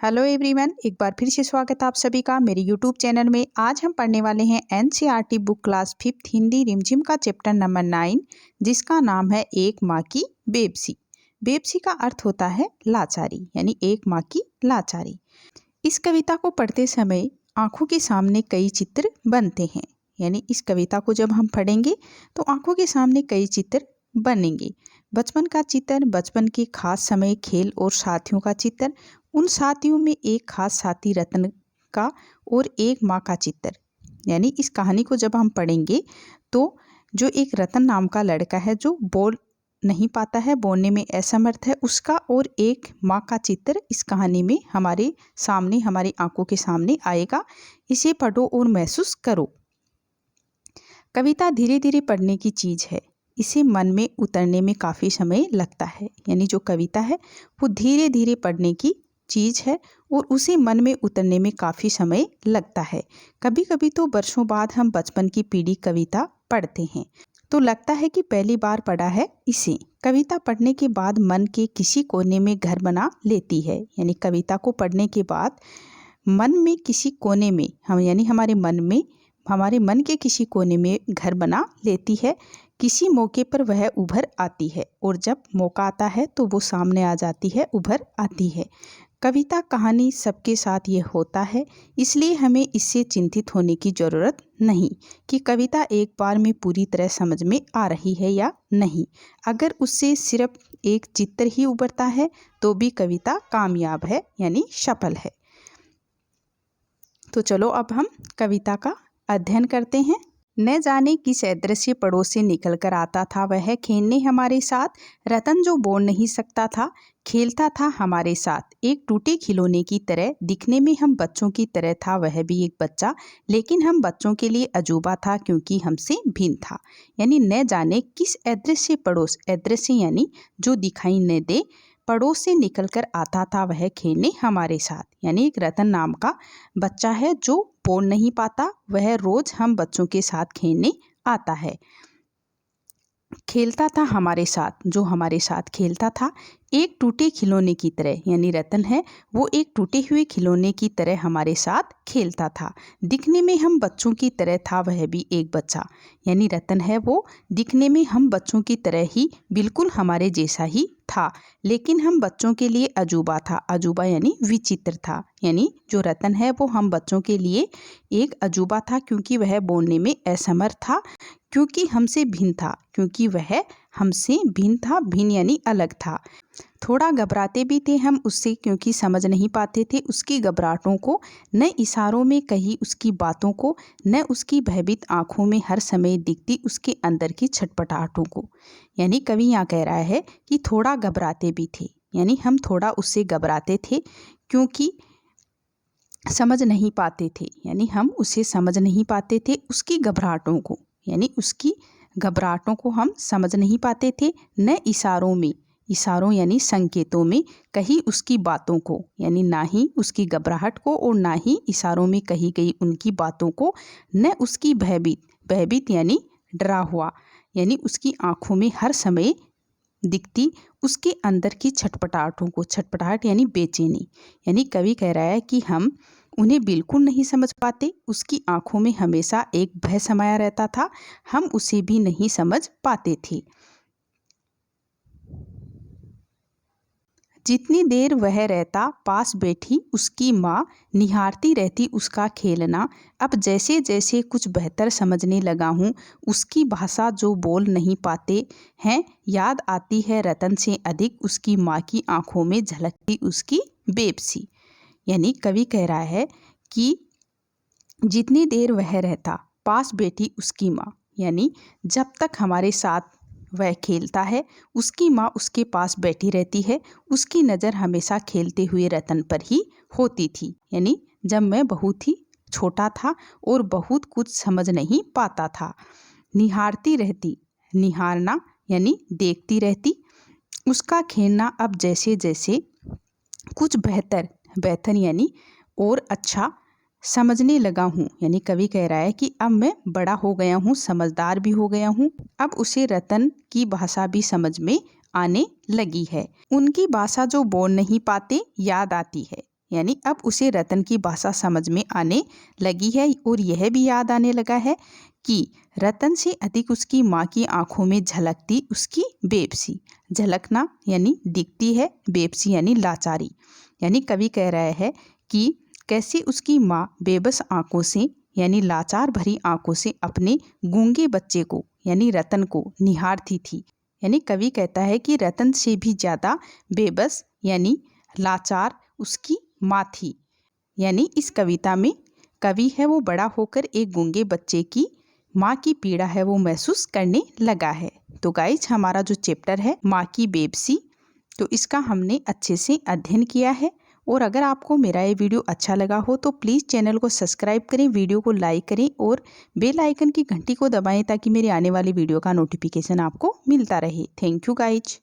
Hello everyone, एक बार फिर से स्वागत है आप सभी का मेरे यूट्यूब चैनल में। आज हम पढ़ने वाले हैं NCERT book class 5th Hindi रिमझिम का चैप्टर नंबर 9, जिसका नाम है एक माँ की बेबसी। बेबसी का अर्थ होता है लाचारी, यानी एक माँ की लाचारी। इस कविता को पढ़ते समय आंखों के सामने कई चित्र बनते हैं, यानी इस कविता को जब हम पढ़ेंगे तो आंखों के सामने कई चित्र बनेंगे। बचपन का चित्र, बचपन के खास समय, खेल और साथियों का चित्र, उन साथियों में एक खास साथी रतन का और एक माँ का चित्र। यानी इस कहानी को जब हम पढ़ेंगे तो जो एक रतन नाम का लड़का है जो बोल नहीं पाता है, बोलने में असमर्थ है, उसका और एक माँ का चित्र इस कहानी में हमारे सामने, हमारी आंखों के सामने आएगा। इसे पढ़ो और महसूस करो। कविता धीरे धीरे पढ़ने की चीज़ है, इसे मन में उतरने में काफ़ी समय लगता है। यानी जो कविता है वो धीरे धीरे पढ़ने की चीज़ है और उसे मन में उतरने में काफ़ी समय लगता है। कभी कभी तो वर्षों बाद हम बचपन की पीढ़ी कविता पढ़ते हैं तो लगता है कि पहली बार पढ़ा है इसे। कविता पढ़ने के बाद मन के किसी कोने में घर बना लेती है। यानी कविता को पढ़ने के बाद मन में किसी कोने में हम, यानी हमारे मन के किसी कोने में घर बना लेती है। किसी मौके पर वह उभर आती है और जब मौका आता है तो वो सामने आ जाती है, उभर आती है। कविता कहानी सबके साथ ये होता है, इसलिए हमें इससे चिंतित होने की ज़रूरत नहीं कि कविता एक बार में पूरी तरह समझ में आ रही है या नहीं। अगर उससे सिर्फ एक चित्र ही उभरता है तो भी कविता कामयाब है, यानी सफल है। तो चलो अब हम कविता का अध्ययन करते हैं। न जाने किस अदृश्य पड़ोस से निकल कर आता था वह खेलने हमारे साथ। रतन जो बोल नहीं सकता था खेलता था हमारे साथ। एक टूटे खिलौने की तरह, दिखने में हम बच्चों की तरह था वह भी एक बच्चा, लेकिन हम बच्चों के लिए अजूबा था क्योंकि हमसे भिन्न था। यानी न जाने किस अदृश्य पड़ोस, अदृश्य यानी जो दिखाई न दे, पड़ोस से निकलकर आता था वह खेलने हमारे साथ। यानी एक रतन नाम का बच्चा है जो बोल नहीं पाता, वह रोज हम बच्चों के साथ खेलने आता है। खेलता था हमारे साथ, जो हमारे साथ खेलता था एक टूटे खिलौने की तरह। यानी रतन है वो एक टूटे हुए खिलौने की तरह हमारे साथ खेलता था। दिखने में हम बच्चों की तरह था वह भी एक बच्चा। यानी रतन है वो दिखने में हम बच्चों की तरह ही, बिल्कुल हमारे जैसा ही था, लेकिन हम बच्चों के लिए अजूबा था। अजूबा यानी विचित्र था। यानी जो रतन है वो हम बच्चों के लिए एक अजूबा था क्योंकि वह बोलने में असमर्थ था, क्योंकि हमसे भिन्न था, क्योंकि वह हमसे भिन्न था। भिन्न यानी अलग था। थोड़ा घबराते भी थे हम उससे, क्योंकि समझ नहीं पाते थे उसकी घबराहटों को, न इशारों में कही उसकी बातों को, न उसकी भयभीत आंखों में हर समय दिखती उसके अंदर की छटपटाहटों को। यानी कवि यहाँ कह रहा है कि थोड़ा घबराते भी थे, यानी हम थोड़ा उससे घबराते थे क्योंकि समझ नहीं पाते थे। यानी हम उसे समझ नहीं पाते थे, उसकी घबराहटों को, यानी उसकी घबराहटों को हम समझ नहीं पाते थे। न इशारों में, इशारों यानी संकेतों में, कही उसकी बातों को, यानी ना ही उसकी घबराहट को और ना ही इशारों में कही गई उनकी बातों को। न उसकी भयभीत, भयभीत यानी डरा हुआ, यानी उसकी आंखों में हर समय दिखती उसके अंदर की छटपटाहटों को। छटपटाहट यानी बेचैनी। यानी कवि कह रहा है कि हम उन्हें बिल्कुल नहीं समझ पाते, उसकी आंखों में हमेशा एक भय समाया रहता था, हम उसे भी नहीं समझ पाते थे। जितनी देर वह रहता पास बैठी उसकी माँ, निहारती रहती उसका खेलना। अब जैसे जैसे कुछ बेहतर समझने लगा हूँ उसकी भाषा जो बोल नहीं पाते हैं, याद आती है रतन से अधिक उसकी माँ की आंखों में झलकती उसकी बेबसी। यानी कवि कह रहा है कि जितनी देर वह रहता पास बैठी उसकी माँ, यानी जब तक हमारे साथ वह खेलता है उसकी माँ उसके पास बैठी रहती है। उसकी नज़र हमेशा खेलते हुए रतन पर ही होती थी। यानी जब मैं बहुत ही छोटा था और बहुत कुछ समझ नहीं पाता था। निहारती रहती, निहारना यानी देखती रहती उसका खेलना। अब जैसे जैसे कुछ बेहतर, बेहतर यानी और अच्छा समझने लगा हूँ। यानी कवि कह रहा है कि अब मैं बड़ा हो गया हूँ, समझदार भी हो गया हूँ, अब उसे रतन की भाषा भी समझ में आने लगी है। उनकी भाषा जो बोल नहीं पाते याद आती है। यानी अब उसे रतन की भाषा समझ में आने लगी है और यह भी याद आने लगा है कि रतन से अधिक उसकी माँ की आंखों में झलकती उसकी बेबसी। झलकना यानी दिखती है, बेबसी यानी लाचारी। यानी कवि कह रहा है कि कैसे उसकी माँ बेबस आंखों से यानी लाचार भरी आंखों से अपने गूंगे बच्चे को यानी रतन को निहारती थी। यानी कवि कहता है कि रतन से भी ज़्यादा बेबस यानी लाचार उसकी माँ थी। यानी इस कविता में कवि है वो बड़ा होकर एक गूंगे बच्चे की माँ की पीड़ा है वो महसूस करने लगा है। तो गाइज हमारा जो चैप्टर है माँ की बेबसी, तो इसका हमने अच्छे से अध्ययन किया है। और अगर आपको मेरा ये वीडियो अच्छा लगा हो तो प्लीज़ चैनल को सब्सक्राइब करें, वीडियो को लाइक करें और बेल आइकन की घंटी को दबाएं ताकि मेरी आने वाली वीडियो का नोटिफिकेशन आपको मिलता रहे। Thank you guys.